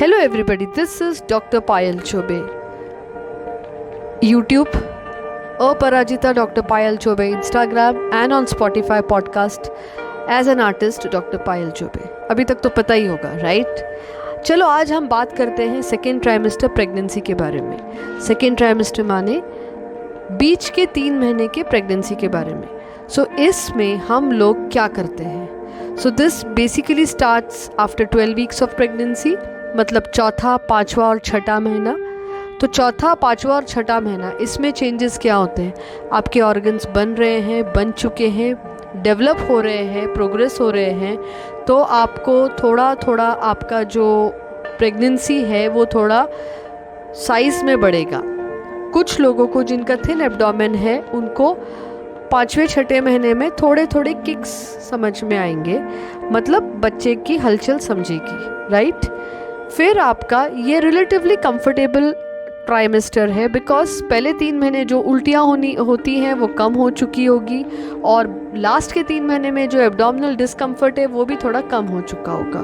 Hello everybody, this is Dr. Payal Chobe. YouTube, Aparajita Dr. Payal Chobe, Instagram and on Spotify podcast as an artist Dr. Payal Chobe. अभी तक तो पता ही होगा, right? चलो आज हम बात करते हैं सेकेंड ट्राइमेस्टर प्रेगनेंसी के बारे में. सेकेंड ट्राइमेस्टर माने बीच के 3 महीने के प्रेगनेंसी के बारे में. सो इसमें हम लोग क्या करते हैं? So this basically starts after 12 weeks of pregnancy, मतलब चौथा, पाँचवा और छठा महीना. तो चौथा, पाँचवा और छठा महीना, इसमें चेंजेस क्या होते हैं? आपके ऑर्गन्स बन रहे हैं, बन चुके हैं, डेवलप हो रहे हैं, प्रोग्रेस हो रहे हैं. तो आपको थोड़ा थोड़ा आपका जो प्रेगनेंसी है वो थोड़ा साइज़ में बढ़ेगा. कुछ लोगों को जिनका थिन एब्डोमेन है उनको 5वें छठे महीने में थोड़े थोड़े किक्स समझ में आएंगे, मतलब बच्चे की हलचल समझेगी, राइट? फिर आपका ये रिलेटिवली कंफर्टेबल ट्राइमेस्टर है, बिकॉज पहले 3 महीने जो उल्टियाँ होती हैं वो कम हो चुकी होगी, और लास्ट के 3 महीने में जो एब्डोमिनल डिस्कम्फर्ट है वो भी थोड़ा कम हो चुका होगा.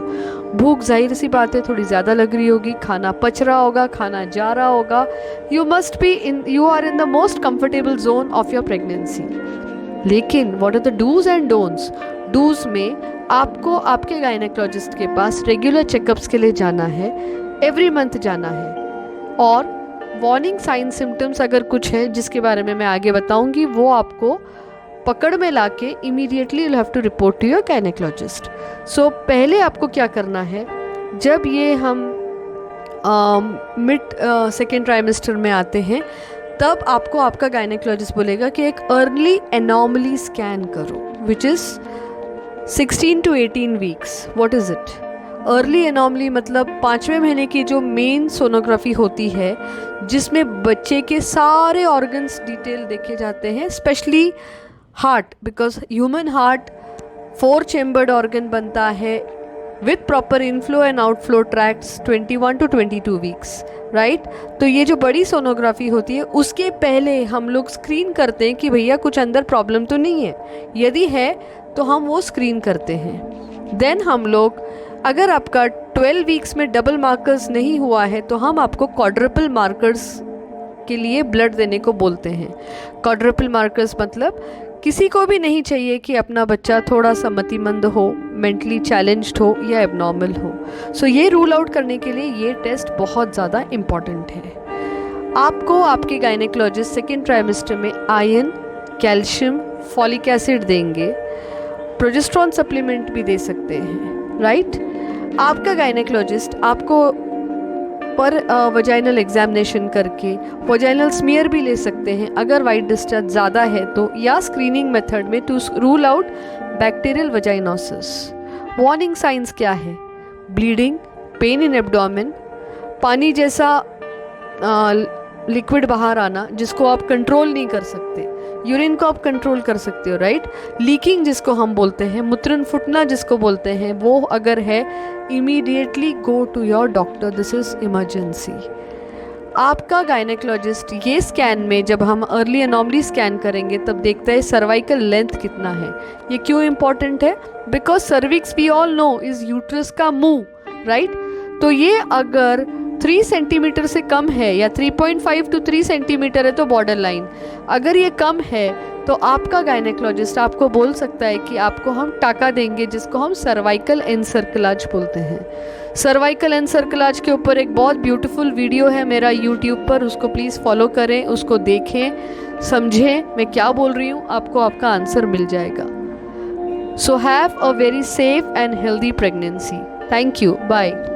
भूख जाहिर सी बात है थोड़ी ज़्यादा लग रही होगी, खाना पच रहा होगा, खाना जा रहा होगा. You are in the most comfortable zone of your pregnancy. लेकिन what are the dos and don'ts? Dos में आपको आपके गायनेकोलॉजिस्ट के पास रेगुलर चेकअप्स के लिए जाना है, एवरी मंथ जाना है. और वार्निंग साइन सिम्टम्स अगर कुछ है जिसके बारे में मैं आगे बताऊंगी, वो आपको पकड़ में लाके immediately you have to report to your gynaecologist. So पहले आपको क्या करना है, जब ये हम मिड सेकेंड ट्राइमेस्टर में आते हैं तब आपको आपका गायनेकोलॉजिस्ट बोलेगा कि एक अर्ली एनॉमली स्कैन करो, which is 16 to 18 weeks. What is it? Early anomaly मतलब 5वें महीने की जो मेन सोनोग्राफी होती है, जिसमें बच्चे के सारे ऑर्गन्स डिटेल देखे जाते हैं, specially heart, because human heart 4 chambered organ बनता है with proper inflow and outflow tracts 21 to 22 weeks, right? तो ये जो बड़ी सोनोग्राफी होती है उसके पहले हम लोग स्क्रीन करते हैं कि भैया कुछ अंदर प्रॉब्लम तो नहीं है. यदि है तो हम वो स्क्रीन करते हैं. देन हम लोग, अगर आपका 12 वीक्स में डबल मार्कर्स नहीं हुआ है तो हम आपको क्वाड्रुपल मार्कर्स के लिए ब्लड देने को बोलते हैं. क्वाड्रुपल मार्कर्स मतलब किसी को भी नहीं चाहिए कि अपना बच्चा थोड़ा सा मतिमंद हो, मेंटली चैलेंज्ड हो या एबनॉर्मल हो. सो ये रूल आउट करने के लिए ये टेस्ट बहुत ज़्यादा इम्पॉर्टेंट है. आपको आपके गायनेकोलॉजिस्ट सेकेंड ट्राइमेस्टर में आयरन, कैल्शियम, फॉलिक एसिड देंगे, प्रोजेस्टेरॉन सप्लीमेंट भी दे सकते हैं, राइट? आपका गायनेकोलॉजिस्ट आपको पर वजाइनल एग्जामिनेशन करके वजाइनल स्मीयर भी ले सकते हैं अगर वाइट डिस्चार्ज ज़्यादा है तो, या स्क्रीनिंग मेथड में to rule out bacterial vaginosis. Warning signs क्या है? ब्लीडिंग, पेन इन एब्डोमेन, पानी जैसा लिक्विड बाहर आना जिसको आप कंट्रोल नहीं कर सकते, यूरिन को आप कंट्रोल कर सकते हो, राइट? लीकिंग जिसको हम बोलते हैं, मूत्रन फुटना जिसको बोलते हैं, वो अगर है immediately go to your doctor. This is emergency. आपका गायनेकोलॉजिस्ट ये स्कैन में, जब हम अर्ली एनॉमली स्कैन करेंगे तब देखता है सर्वाइकल लेंथ कितना है. ये क्यों इम्पॉर्टेंट है? Because cervix we all know is uterus का मुंह, राइट? तो ये अगर 3 सेंटीमीटर से कम है या 3.5 to 3 सेंटीमीटर है तो बॉर्डर लाइन. अगर ये कम है तो आपका गायनेकोलॉजिस्ट आपको बोल सकता है कि आपको हम टाका देंगे, जिसको हम सर्वाइकल एनसर्कलाज बोलते हैं. सर्वाइकल एनसर्कलाज के ऊपर एक बहुत ब्यूटीफुल वीडियो है मेरा यूट्यूब पर, उसको प्लीज़ फॉलो करें, उसको देखें, समझें मैं क्या बोल रही हूँ, आपको आपका आंसर मिल जाएगा. So have a very safe and healthy pregnancy. Thank you. Bye.